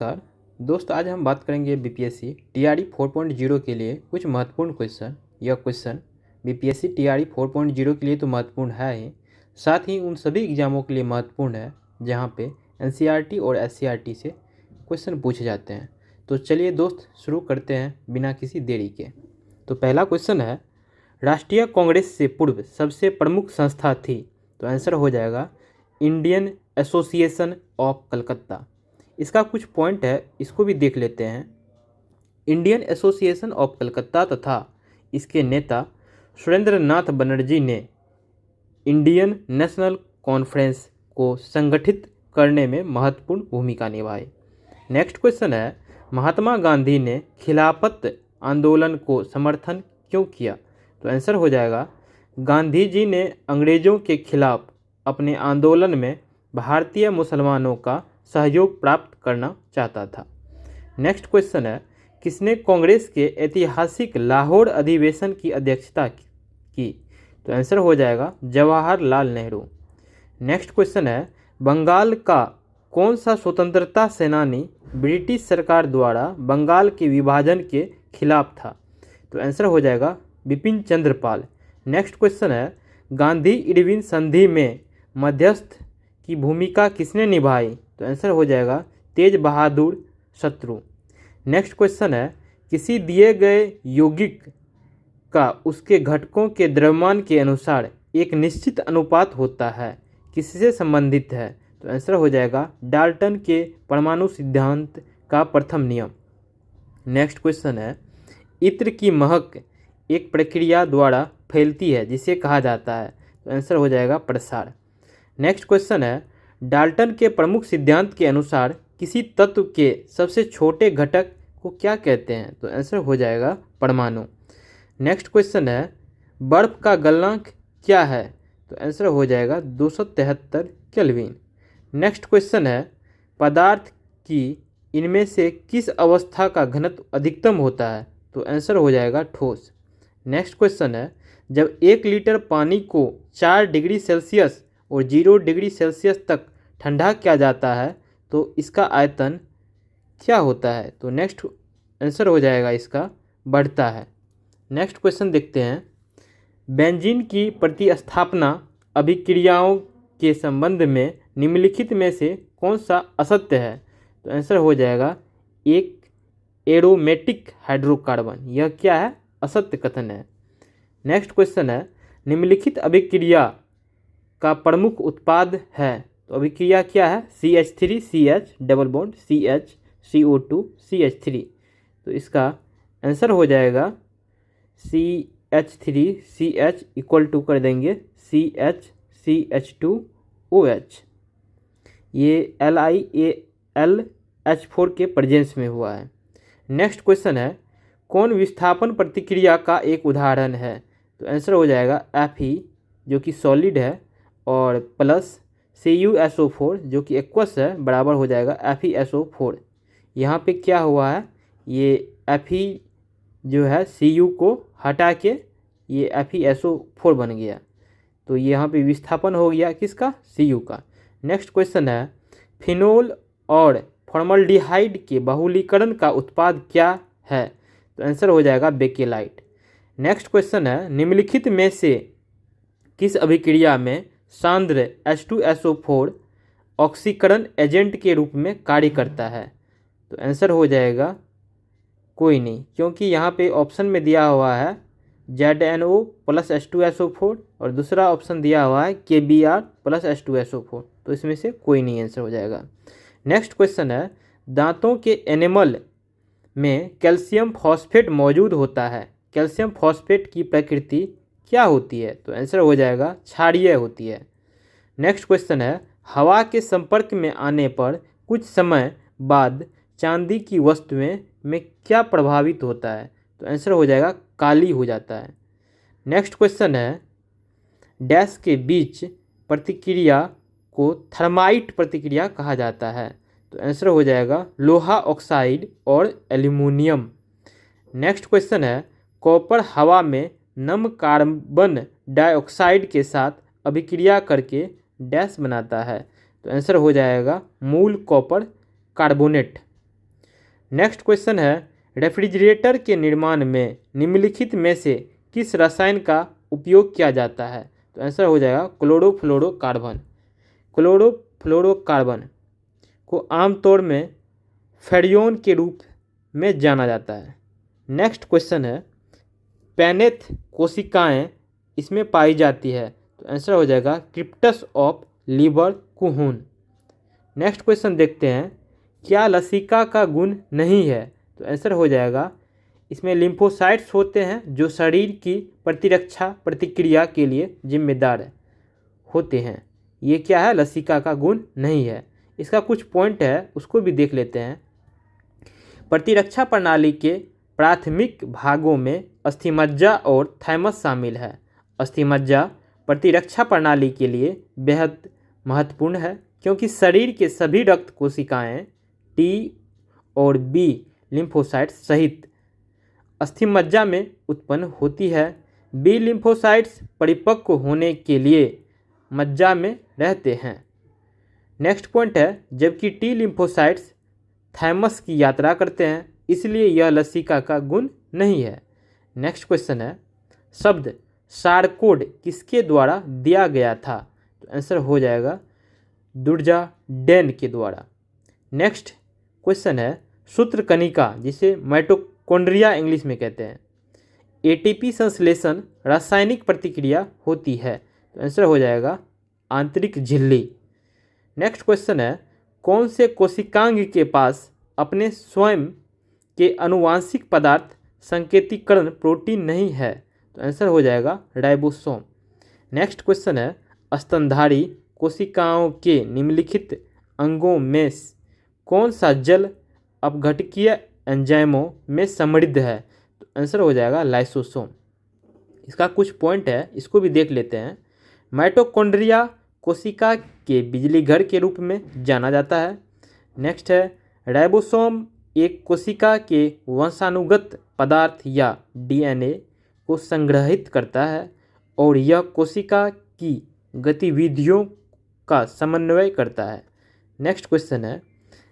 नमस्कार दोस्त, आज हम बात करेंगे बीपीएससी टीआरई 4.0 के लिए कुछ महत्वपूर्ण क्वेश्चन। यह क्वेश्चन बीपीएससी टीआरई 4.0 के लिए तो महत्वपूर्ण है ही, साथ ही उन सभी एग्जामों के लिए महत्वपूर्ण है जहां पे एनसीईआरटी और एससीईआरटी से क्वेश्चन पूछे जाते हैं। तो चलिए दोस्त, शुरू करते हैं बिना किसी देरी के। तो पहला क्वेश्चन है, राष्ट्रीय कांग्रेस से पूर्व सबसे प्रमुख संस्था थी? तो आंसर हो जाएगा इंडियन एसोसिएशन ऑफ कलकत्ता। इसका कुछ पॉइंट है, इसको भी देख लेते हैं। इंडियन एसोसिएशन ऑफ कलकत्ता तथा इसके नेता सुरेंद्र नाथ बनर्जी ने इंडियन नेशनल कॉन्फ्रेंस को संगठित करने में महत्वपूर्ण भूमिका निभाई। नेक्स्ट क्वेश्चन है, महात्मा गांधी ने खिलाफत आंदोलन को समर्थन क्यों किया? तो आंसर हो जाएगा गांधी जी ने अंग्रेजों के खिलाफ अपने आंदोलन में भारतीय मुसलमानों का सहयोग प्राप्त करना चाहता था। नेक्स्ट क्वेश्चन है, किसने कांग्रेस के ऐतिहासिक लाहौर अधिवेशन की अध्यक्षता की? तो आंसर हो जाएगा जवाहरलाल नेहरू। नेक्स्ट क्वेश्चन है, बंगाल का कौन सा स्वतंत्रता सेनानी ब्रिटिश सरकार द्वारा बंगाल के विभाजन के खिलाफ था? तो आंसर हो जाएगा बिपिन चंद्र पाल। नेक्स्ट क्वेश्चन है, गांधी इरविन संधि में मध्यस्थ की भूमिका किसने निभाई? तो आंसर हो जाएगा तेज बहादुर शत्रु। नेक्स्ट क्वेश्चन है, किसी दिए गए यौगिक का उसके घटकों के द्रव्यमान के अनुसार एक निश्चित अनुपात होता है, किससे संबंधित है? तो आंसर हो जाएगा डाल्टन के परमाणु सिद्धांत का प्रथम नियम। नेक्स्ट क्वेश्चन है, इत्र की महक एक प्रक्रिया द्वारा फैलती है जिसे कहा जाता है? तो आंसर हो जाएगा प्रसार। नेक्स्ट क्वेश्चन है, डाल्टन के प्रमुख सिद्धांत के अनुसार किसी तत्व के सबसे छोटे घटक को क्या कहते हैं? तो आंसर हो जाएगा परमाणु। नेक्स्ट क्वेश्चन है, बर्फ का गलनांक क्या है? तो आंसर हो जाएगा 273 केल्विन। नेक्स्ट क्वेश्चन है, पदार्थ की इनमें से किस अवस्था का घनत्व अधिकतम होता है? तो आंसर हो जाएगा ठोस। नेक्स्ट क्वेश्चन है, जब 1 लीटर पानी को 4 डिग्री सेल्सियस और 0 डिग्री सेल्सियस तक ठंडा किया जाता है तो इसका आयतन क्या होता है? तो नेक्स्ट आंसर हो जाएगा इसका बढ़ता है। नेक्स्ट क्वेश्चन देखते हैं, बेंजीन की प्रतिस्थापना अभिक्रियाओं के संबंध में निम्नलिखित में से कौन सा असत्य है? तो आंसर हो जाएगा एक एरोमेटिक हाइड्रोकार्बन। यह क्या है? असत्य कथन है। नेक्स्ट क्वेश्चन है, निम्नलिखित अभिक्रिया का प्रमुख उत्पाद है? तो अभिक्रिया क्या है? CH3CH double bond CH CO2 CH3। तो इसका आंसर हो जाएगा CH3CH इक्वल टू कर देंगे CH2OH। ये LiAlH4 के प्रेजेंस में हुआ है। नेक्स्ट क्वेश्चन है, कौन विस्थापन प्रतिक्रिया का एक उदाहरण है? तो आंसर हो जाएगा Fe जो कि सॉलिड है और प्लस CuSO4 जो कि एक्वस है बराबर हो जाएगा FeSO4। यहाँ पे क्या हुआ है, ये Fe जो है Cu को हटा के ये FeSO4 बन गया, तो यहाँ पे विस्थापन हो गया किसका? Cu का। नेक्स्ट क्वेश्चन है, फिनोल और फॉर्मल्डिहाइड के बहुलीकरण का उत्पाद क्या है? तो आंसर हो जाएगा बेकेलाइट। नेक्स्ट क्वेश्चन है, निम्नलिखित में से किस अभिक्रिया में सांद्र H2SO4 ऑक्सीकरण एजेंट के रूप में कार्य करता है? तो आंसर हो जाएगा कोई नहीं, क्योंकि यहाँ पे ऑप्शन में दिया हुआ है ZNO प्लस H2SO4 और दूसरा ऑप्शन दिया हुआ है KBr प्लस H2SO4, तो इसमें से कोई नहीं आंसर हो जाएगा। नेक्स्ट क्वेश्चन है, दांतों के एनिमल में कैल्शियम फॉस्फेट मौजूद होता है, कैल्शियम फॉस्फेट की प्रकृति क्या होती है? तो आंसर हो जाएगा क्षारीय होती है। नेक्स्ट क्वेश्चन है, हवा के संपर्क में आने पर कुछ समय बाद चांदी की वस्तुएं में क्या प्रभावित होता है? तो आंसर हो जाएगा काली हो जाता है। नेक्स्ट क्वेश्चन है, डैश के बीच प्रतिक्रिया को थर्माइट प्रतिक्रिया कहा जाता है? तो आंसर हो जाएगा लोहा ऑक्साइड और एल्यूमिनियम। नेक्स्ट क्वेश्चन है, कॉपर हवा में नम कार्बन डाइऑक्साइड के साथ अभिक्रिया करके डैश बनाता है? तो आंसर हो जाएगा मूल कॉपर कार्बोनेट। नेक्स्ट क्वेश्चन है रेफ्रिजरेटर के निर्माण में निम्नलिखित में से किस रसायन का उपयोग किया जाता है? तो आंसर हो जाएगा क्लोरोफ्लोरोकार्बन। क्लोरोफ्लोरोकार्बन को आमतौर में फेरियोन के रूप में जाना जाता है। नेक्स्ट क्वेश्चन है पैनेथ कोशिकाएं इसमें पाई जाती है? तो आंसर हो जाएगा क्रिप्टस ऑफ लीवरकुहन। नेक्स्ट क्वेश्चन देखते हैं क्या लसिका का गुण नहीं है? तो आंसर हो जाएगा इसमें लिम्फोसाइट्स होते हैं जो शरीर की प्रतिरक्षा प्रतिक्रिया के लिए जिम्मेदार होते हैं। ये क्या है? लसिका का गुण नहीं है। इसका कुछ पॉइंट है उसको भी देख लेते हैं। प्रतिरक्षा प्रणाली के प्राथमिक भागों में अस्थिमज्जा और थैमस शामिल है। अस्थिमज्जा प्रतिरक्षा प्रणाली के लिए बेहद महत्वपूर्ण है क्योंकि शरीर के सभी रक्त कोशिकाएं टी और बी लिम्फोसाइट्स सहित अस्थिमज्जा में उत्पन्न होती है। बी लिम्फोसाइट्स परिपक्व होने के लिए मज्जा में रहते हैं। नेक्स्ट पॉइंट है जबकि टी लिम्फोसाइट्स थैमस की यात्रा करते हैं, इसलिए यह लसिका का गुण नहीं है। नेक्स्ट क्वेश्चन है शब्द सारकोड किसके द्वारा दिया गया था? तो आंसर हो जाएगा दुर्जा डेन के द्वारा। नेक्स्ट क्वेश्चन है सूत्रकणिका जिसे माइटोकॉन्ड्रिया इंग्लिश में कहते हैं एटीपी संश्लेषण रासायनिक प्रतिक्रिया होती है? तो आंसर हो जाएगा आंतरिक झिल्ली। नेक्स्ट क्वेश्चन है कौन से कोशिकांग के पास अपने स्वयं के आनुवांशिक पदार्थ संकेतीकरण प्रोटीन नहीं है? तो आंसर हो जाएगा राइबोसोम। नेक्स्ट क्वेश्चन है स्तनधारी कोशिकाओं के निम्नलिखित अंगों में कौन सा जल अपघटकीय एंजाइमों में समृद्ध है? तो आंसर हो जाएगा लाइसोसोम। इसका कुछ पॉइंट है इसको भी देख लेते हैं। माइटोकॉन्ड्रिया कोशिका के बिजली घर के रूप में जाना जाता है। नेक्स्ट है राइबोसोम एक कोशिका के वंशानुगत पदार्थ या डीएनए को संग्रहित करता है और यह कोशिका की गतिविधियों का समन्वय करता है। नेक्स्ट क्वेश्चन है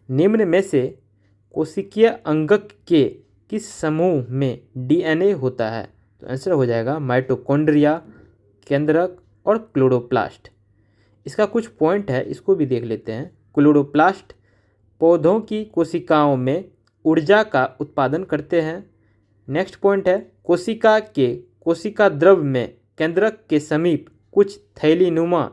निम्न में से कोशिकीय अंगक के किस समूह में डीएनए होता है? तो आंसर हो जाएगा माइटोकॉन्ड्रिया, केंद्रक और क्लोरोप्लास्ट। इसका कुछ पॉइंट है इसको भी देख लेते हैं। क्लोरोप्लास्ट पौधों की कोशिकाओं में ऊर्जा का उत्पादन करते हैं। नेक्स्ट पॉइंट है कोशिका के कोशिका द्रव में केंद्रक के समीप कुछ थैलीनुमा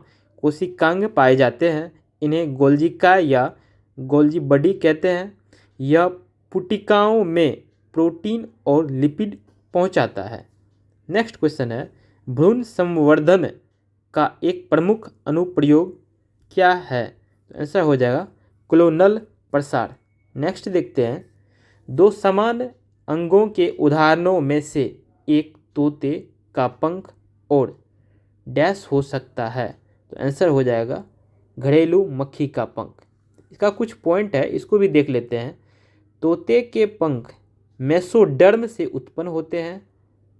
कोशिकांग पाए जाते हैं। इन्हें गोल्जिका या गोल्जी बॉडी कहते हैं। यह पुटिकाओं में प्रोटीन और लिपिड पहुंचाता है। नेक्स्ट क्वेश्चन है भ्रूण संवर्धन का एक प्रमुख अनुप्रयोग क्या है? तो आंसर हो जाएगा क्लोनल प्रसार। नेक्स्ट देखते हैं दो समान अंगों के उदाहरणों में से एक तोते का पंख और डैश हो सकता है? तो आंसर हो जाएगा घरेलू मक्खी का पंख। इसका कुछ पॉइंट है इसको भी देख लेते हैं। तोते के पंख मेसोडर्म से उत्पन्न होते हैं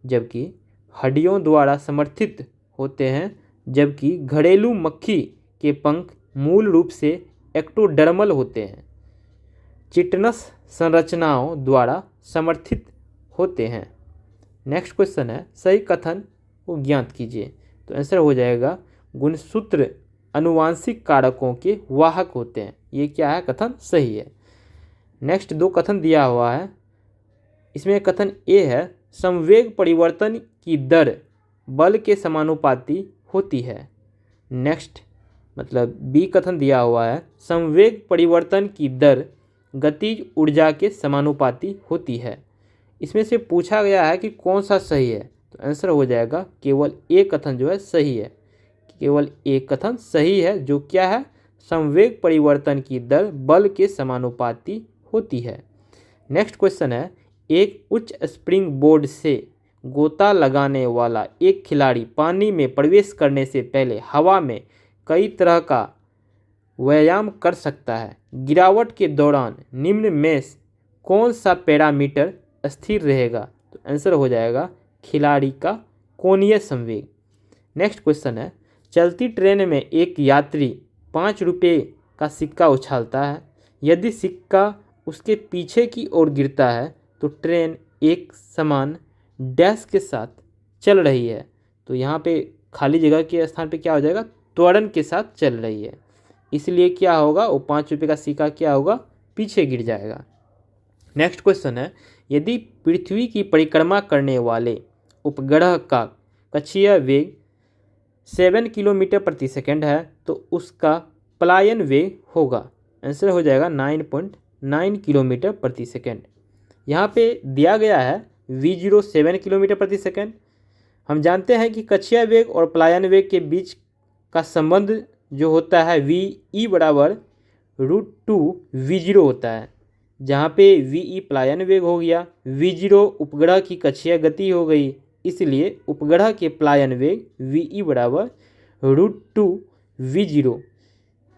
जबकि हड्डियों द्वारा समर्थित होते हैं, जबकि घरेलू मक्खी के पंख मूल रूप से एक्टोडर्मल होते हैं, चिटनस संरचनाओं द्वारा समर्थित होते हैं। नेक्स्ट क्वेश्चन है सही कथन को ज्ञात कीजिए। तो आंसर हो जाएगा गुणसूत्र अनुवांशिक कारकों के वाहक होते हैं। ये क्या है? कथन सही है। नेक्स्ट दो कथन दिया हुआ है। इसमें कथन ए है संवेग परिवर्तन की दर बल के समानुपाती होती है। नेक्स्ट मतलब बी कथन दिया हुआ है संवेग परिवर्तन की दर गतिज ऊर्जा के समानुपाती होती है। इसमें से पूछा गया है कि कौन सा सही है? तो आंसर हो जाएगा केवल ए कथन जो है सही है। केवल एक कथन सही है जो क्या है? संवेग परिवर्तन की दर बल के समानुपाती होती है। नेक्स्ट क्वेश्चन है एक उच्च स्प्रिंग बोर्ड से गोता लगाने वाला एक खिलाड़ी पानी में प्रवेश करने से पहले हवा में कई तरह का व्यायाम कर सकता है। गिरावट के दौरान निम्न में कौन सा पैरामीटर स्थिर रहेगा? तो आंसर हो जाएगा खिलाड़ी का कोणीय संवेग। नेक्स्ट क्वेश्चन है चलती ट्रेन में एक यात्री 5 रुपये का सिक्का उछालता है। यदि सिक्का उसके पीछे की ओर गिरता है तो ट्रेन एक समान डैश के साथ चल रही है। तो यहाँ पे खाली जगह के स्थान पे क्या हो जाएगा, त्वरण के साथ चल रही है, इसलिए क्या होगा, वो 5 रुपये का सिक्का क्या होगा, पीछे गिर जाएगा। नेक्स्ट क्वेश्चन है, यदि पृथ्वी की परिक्रमा करने वाले उपग्रह का कक्षीय वेग 7 किलोमीटर प्रति सेकंड है तो उसका पलायन वेग होगा, आंसर हो जाएगा 9.9 किलोमीटर प्रति सेकंड। यहाँ पे दिया गया है v0 7 किलोमीटर प्रति सेकंड। हम जानते हैं कि कक्षीय वेग और पलायन वेग के बीच का संबंध जो होता है v बराबर √2v0 होता है, जहाँ पे v पलायन वेग हो गया, v0 उपग्रह की कक्षीय गति हो गई, इसलिए उपग्रह के पलायन वेग v बराबर √2v0।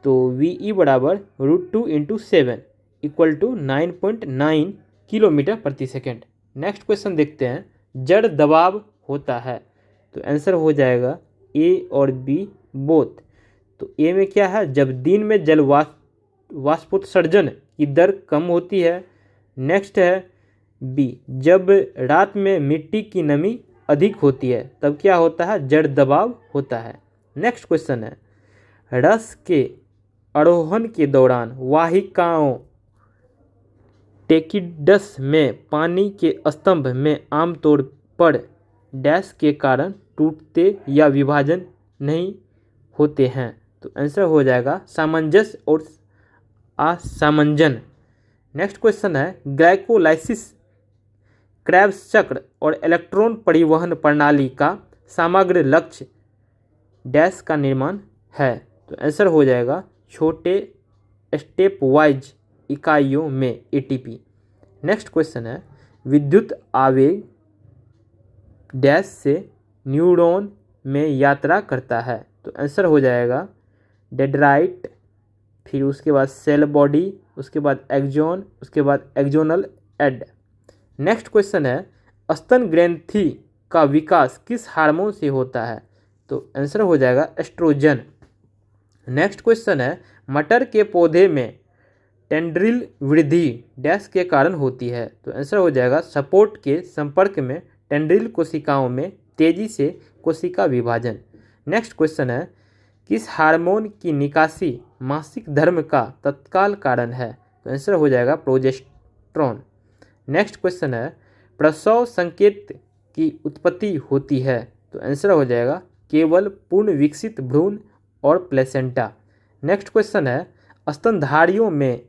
तो v बराबर √2 × 7 = 9.9 किलोमीटर प्रति सेकंड। नेक्स्ट क्वेश्चन देखते हैं, जड़ दबाव होता है, तो आंसर हो जाएगा ए और बी बोथ। तो ए में क्या है, जब दिन में जल वाष्पोत्सर्जन की दर कम होती है। नेक्स्ट है बी, जब रात में मिट्टी की नमी अधिक होती है तब क्या होता है, जड़ दबाव होता है। नेक्स्ट क्वेश्चन है, रस के आरोहण के दौरान वाहिकाओं टेकिडस में पानी के स्तंभ में आमतौर पर डैश के कारण टूटते या विभाजन नहीं होते हैं। तो आंसर हो जाएगा सामंजस्य और असामंजन। नेक्स्ट क्वेश्चन है, ग्लाइकोलाइसिस क्रेब्स चक्र और इलेक्ट्रॉन परिवहन प्रणाली का समग्र लक्ष्य डैश का निर्माण है। तो आंसर हो जाएगा छोटे स्टेप वाइज इकाइयों में ATP। नेक्स्ट क्वेश्चन है, विद्युत आवेग डैश से न्यूरॉन में यात्रा करता है। तो आंसर हो जाएगा डेंड्राइट, फिर उसके बाद सेल बॉडी, उसके बाद एक्सॉन, उसके बाद एक्सोनल एड। नेक्स्ट क्वेश्चन है, स्तन ग्रंथि का विकास किस हार्मोन से होता है। तो आंसर हो जाएगा एस्ट्रोजन। नेक्स्ट क्वेश्चन है, मटर के पौधे में टेंड्रिल वृद्धि डैश के कारण होती है। तो आंसर हो जाएगा सपोर्ट के संपर्क में टेंड्रिल कोशिकाओं में तेजी से कोशिका विभाजन। नेक्स्ट क्वेश्चन है, किस हार्मोन की निकासी मासिक धर्म का तत्काल कारण है। तो आंसर हो जाएगा प्रोजेस्टेरोन। नेक्स्ट क्वेश्चन है, प्रसव संकेत की उत्पत्ति होती है। तो आंसर हो जाएगा केवल पूर्ण विकसित भ्रूण और प्लेसेंटा। नेक्स्ट क्वेश्चन है, स्तनधारियों में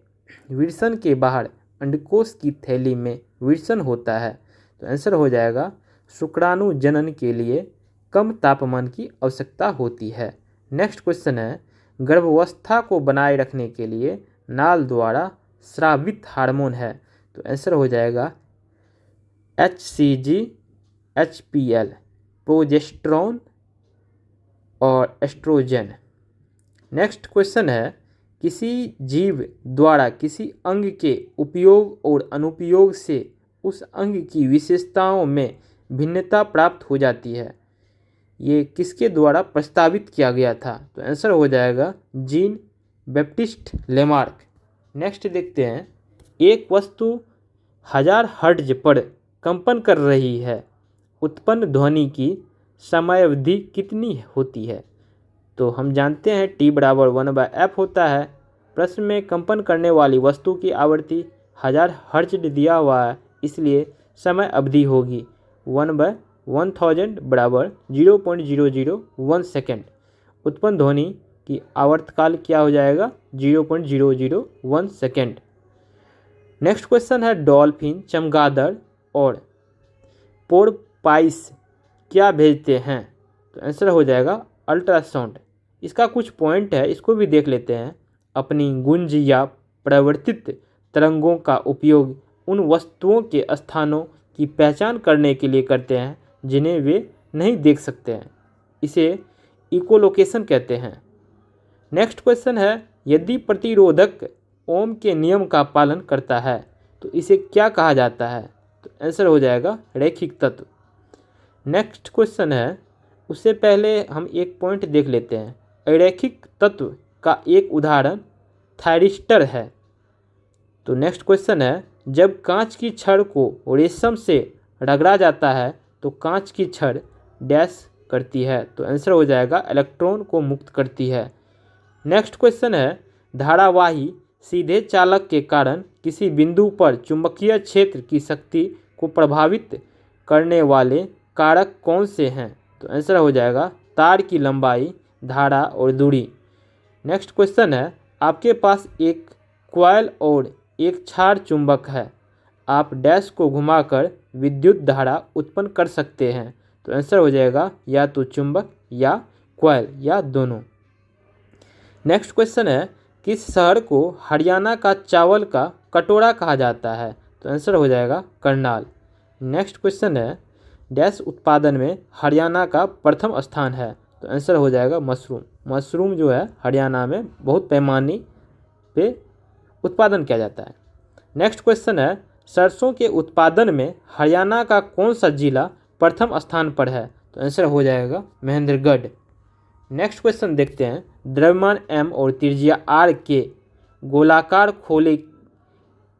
विरसन के बाहर अंडकोश की थैली में विरसन होता है। तो आंसर हो जाएगा शुक्राणु जनन के लिए कम तापमान की आवश्यकता होती है। नेक्स्ट क्वेश्चन है, गर्भावस्था को बनाए रखने के लिए नाल द्वारा स्रावित हार्मोन है। तो आंसर हो जाएगा HCG HPL, प्रोजेस्टेरोन और एस्ट्रोजन। नेक्स्ट क्वेश्चन है, किसी जीव द्वारा किसी अंग के उपयोग और अनुपयोग से उस अंग की विशेषताओं में भिन्नता प्राप्त हो जाती है, ये किसके द्वारा प्रस्तावित किया गया था। तो आंसर हो जाएगा जीन बैप्टिस्ट लेमार्क। नेक्स्ट देखते हैं, एक वस्तु 1000 हर्ट्ज पर कंपन कर रही है, उत्पन्न ध्वनि की समयावधि कितनी होती है। तो हम जानते हैं T बराबर 1/f होता है। प्रश्न में कंपन करने वाली वस्तु की आवृत्ति 1000 हर्ट्ज दिया हुआ है, इसलिए समय अवधि होगी 1/1000 बराबर 0.001 सेकेंड। उत्पन्न ध्वनि की आवर्तकाल क्या हो जाएगा, 0.001 सेकेंड। नेक्स्ट क्वेश्चन है, डॉल्फिन, चमगादड़ और पोरपाइस क्या भेजते हैं। तो आंसर हो जाएगा अल्ट्रासाउंड। इसका कुछ पॉइंट है, इसको भी देख लेते हैं। अपनी गुंज या परिवर्तित तरंगों का उपयोग उन वस्तुओं के स्थानों की पहचान करने के लिए करते हैं जिन्हें वे नहीं देख सकते हैं, इसे इकोलोकेशन कहते हैं। नेक्स्ट क्वेश्चन है, यदि प्रतिरोधक ओम के नियम का पालन करता है तो इसे क्या कहा जाता है। तो आंसर हो जाएगा रैखिक तत्व। नेक्स्ट क्वेश्चन है, उससे पहले हम एक पॉइंट देख लेते हैं। अरैखिक तत्व का एक उदाहरण थायरिस्टर है। तो नेक्स्ट क्वेश्चन है, जब कांच की छड़ को रेशम से रगड़ा जाता है तो कांच की छड़ डैश करती है। तो आंसर हो जाएगा इलेक्ट्रॉन को मुक्त करती है। नेक्स्ट क्वेश्चन है, धारावाही सीधे चालक के कारण किसी बिंदु पर चुंबकीय क्षेत्र की शक्ति को प्रभावित करने वाले कारक कौन से हैं। तो आंसर हो जाएगा तार की लंबाई, धारा और दूरी। नेक्स्ट क्वेश्चन है, आपके पास एक कॉइल और एक क्षार चुंबक है, आप डैश को घुमाकर विद्युत धारा उत्पन्न कर सकते हैं। तो आंसर हो जाएगा या तो चुंबक या कॉइल या दोनों। नेक्स्ट क्वेश्चन है, किस शहर को हरियाणा का चावल का कटोरा कहा जाता है। तो आंसर हो जाएगा करनाल। नेक्स्ट क्वेश्चन है, डैश उत्पादन में हरियाणा का प्रथम स्थान है। तो आंसर हो जाएगा मशरूम। मशरूम जो है हरियाणा में बहुत पैमाने पे उत्पादन किया जाता है। नेक्स्ट क्वेश्चन है, सरसों के उत्पादन में हरियाणा का कौन सा जिला प्रथम स्थान पर है। तो आंसर हो जाएगा महेंद्रगढ़। नेक्स्ट क्वेश्चन देखते हैं, द्रव्यमान m और त्रिज्या r के गोलाकार खोले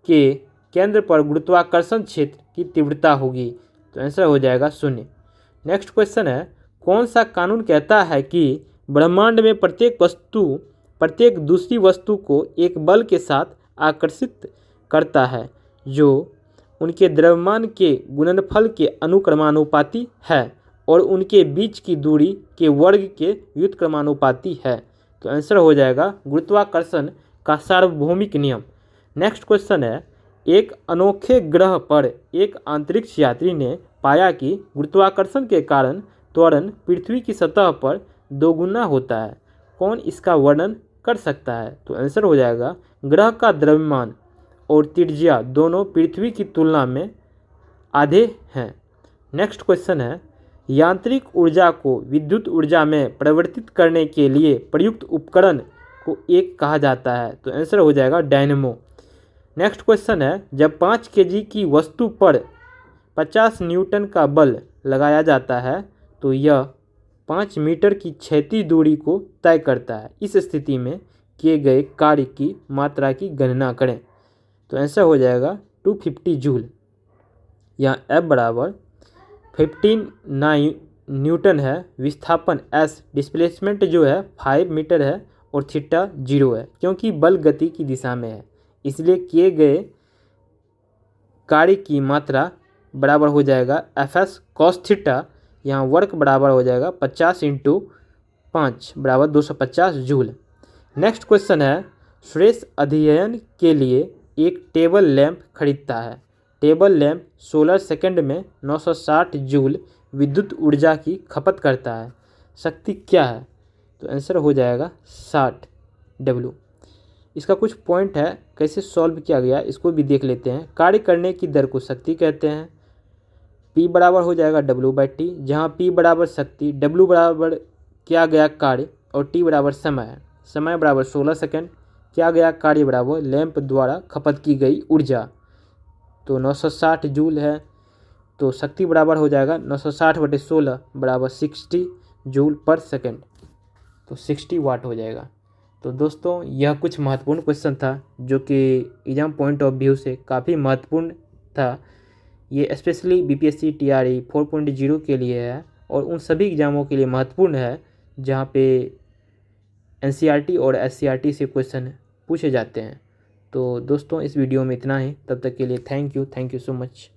के केंद्र पर गुरुत्वाकर्षण क्षेत्र की तीव्रता होगी। तो आंसर हो जाएगा 0। नेक्स्ट क्वेश्चन है, कौन सा कानून कहता है कि ब्रह्मांड में प्रत्येक दूसरी वस्तु को एक बल के साथ आकर्षित करता है जो उनके द्रव्यमान के गुणनफल के अनुक्रमानुपाती है और उनके बीच की दूरी के वर्ग के व्युत्क्रमानुपाती है। तो आंसर हो जाएगा गुरुत्वाकर्षण का सार्वभौमिक नियम। नेक्स्ट क्वेश्चन है, एक अनोखे ग्रह पर एक अंतरिक्ष यात्री ने पाया कि गुरुत्वाकर्षण के कारण त्वरण पृथ्वी की सतह पर दोगुना होता है। कौन इसका वर्णन कर सकता है। तो आंसर हो जाएगा ग्रह का द्रव्यमान और त्रिज्या दोनों पृथ्वी की तुलना में आधे हैं। नेक्स्ट क्वेश्चन है, यांत्रिक ऊर्जा को विद्युत ऊर्जा में परिवर्तित करने के लिए प्रयुक्त उपकरण को एक कहा जाता है। तो आंसर हो जाएगा डायनेमो। नेक्स्ट क्वेश्चन है, जब 5 kg की वस्तु पर 50 न्यूटन का बल लगाया जाता है तो यह 5 मीटर की क्षैतिज दूरी को तय करता है। इस स्थिति में किए गए कार्य की मात्रा की गणना करें। तो आंसर हो जाएगा 250 जूल। यहाँ F बराबर 15 न्यूटन है, विस्थापन S, डिस्प्लेसमेंट जो है 5 मीटर है और थीटा 0 है। क्योंकि बल गति की दिशा में है इसलिए किए गए कार्य की मात्रा बराबर हो जाएगा Fs cos थीटा। यहाँ वर्क बराबर हो जाएगा 50 × 5 बराबर 250 जूल। नेक्स्ट क्वेश्चन है, सुरेश अध्ययन के लिए एक टेबल लैंप खरीदता है। टेबल लैंप 16 सेकंड में 960 जूल विद्युत ऊर्जा की खपत करता है। शक्ति क्या है। तो आंसर हो जाएगा 60 W। इसका कुछ पॉइंट है कैसे सॉल्व किया गया इसको भी देख लेते हैं। कार्य करने की दर को शक्ति कहते हैं। P बराबर हो जाएगा W/T, जहाँ P बराबर शक्ति, W बराबर किया गया कार्य और T बराबर समय है। समय बराबर 16 सेकंड, किया गया कार्य बराबर लैंप द्वारा खपत की गई ऊर्जा। तो 960 जूल है तो शक्ति बराबर हो जाएगा 960/16 बराबर 60 जूल पर सेकंड, तो 60 वाट हो जाएगा। तो दोस्तों यह कुछ महत्वपूर्ण क्वेश्चन था जो कि एग्जाम पॉइंट ऑफ व्यू से काफ़ी महत्वपूर्ण था। ये स्पेशली BPSC TRE 4.0 के लिए है और उन सभी एग्जामों के लिए महत्वपूर्ण है जहाँ पे NCERT और SCERT से क्वेश्चन पूछे जाते हैं। तो दोस्तों इस वीडियो में इतना ही, तब तक के लिए थैंक यू सो मच।